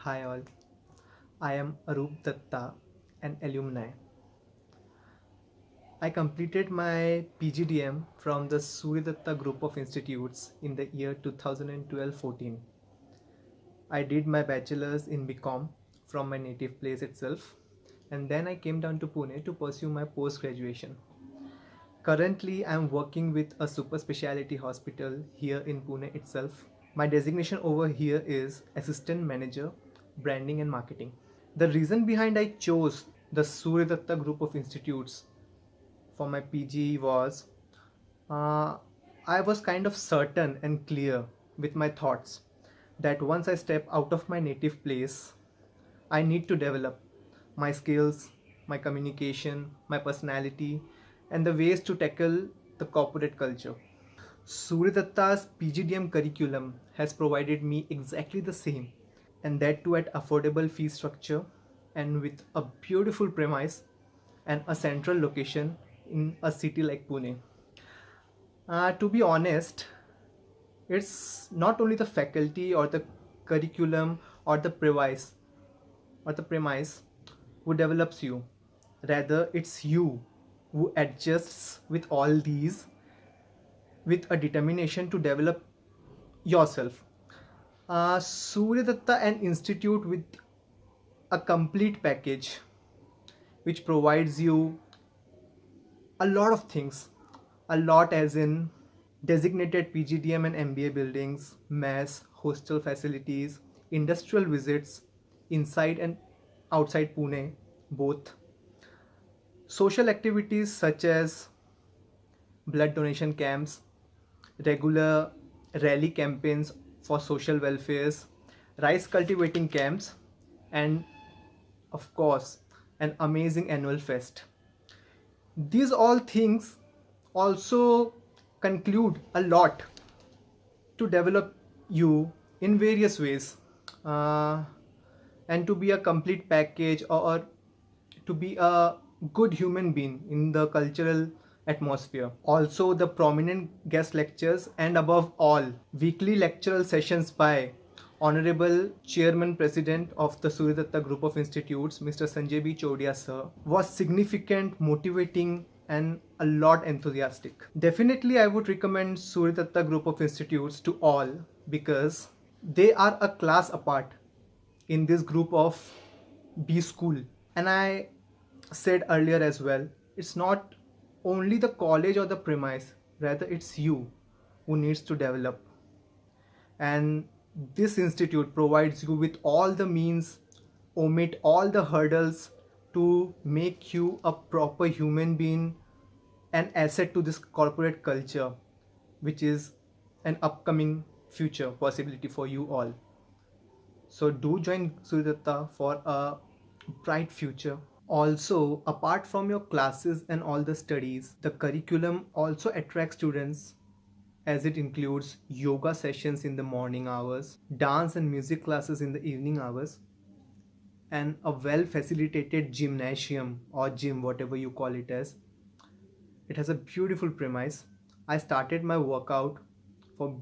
Hi all, I am Arup Datta, an alumni. I completed my PGDM from the Suryadatta Group of Institutes in the year 2012-14. I did my bachelor's in BCom from my native place itself, and then I came down to Pune to pursue my post-graduation. Currently, I am working with a super specialty hospital here in Pune itself. My designation over here is Assistant Manager, Branding and Marketing. The reason behind I chose the Suryadatta Group of Institutes for my PG was uh, I was kind of certain and clear with my thoughts that once I step out of my native place, I need to develop my skills, my communication, my personality, and the ways to tackle the corporate culture. Suryadatta's PGDM curriculum has provided me exactly the same, and that too at affordable fee structure and with a beautiful premise and a central location in a city like Pune. To be honest, it's not only the faculty or the curriculum or the premise who develops you. Rather, it's you who adjusts with all these with a determination to develop yourself. Suryadatta an institute with a complete package which provides you a lot of things, a lot as in designated PGDM and MBA buildings, mess, hostel facilities, industrial visits inside and outside Pune, both social activities such as blood donation camps, regular rally campaigns for social welfares, rice cultivating camps, and of course, an amazing annual fest. These all things also conclude a lot to develop you in various ways, uh, and to be a complete package, or to be a good human being in the cultural atmosphere. Also, the prominent guest lectures and above all, weekly lectural sessions by Honorable Chairman President of the Suryadatta Group of Institutes, Mr. Sanjay B. Chodia sir, was significant, motivating, and a lot enthusiastic. Definitely, I would recommend Suryadatta Group of Institutes to all because they are a class apart in this group of B school. And I said earlier as well, it's not only the college or the premise, rather it's you who needs to develop. And this institute provides you with all the means, omit all the hurdles to make you a proper human being, an asset to this corporate culture, which is an upcoming future possibility for you all. So do join Suryadatta for a bright future. Also, apart from your classes and all the studies, the curriculum also attracts students as it includes yoga sessions in the morning hours, dance and music classes in the evening hours, and a well facilitated gymnasium or gym, whatever you call it as. It has a beautiful premise. I started my workout for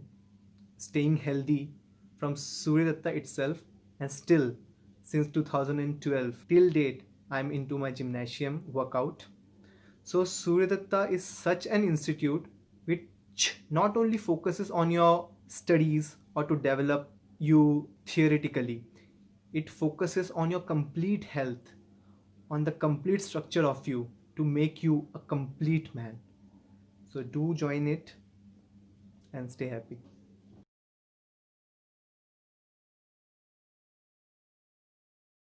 staying healthy from Suryadatta itself, and still since 2012 till date I'm into my gymnasium workout. So Suryadatta is such an institute which not only focuses on your studies or to develop you theoretically, it focuses on your complete health, on the complete structure of you to make you a complete man. So do join it and stay happy.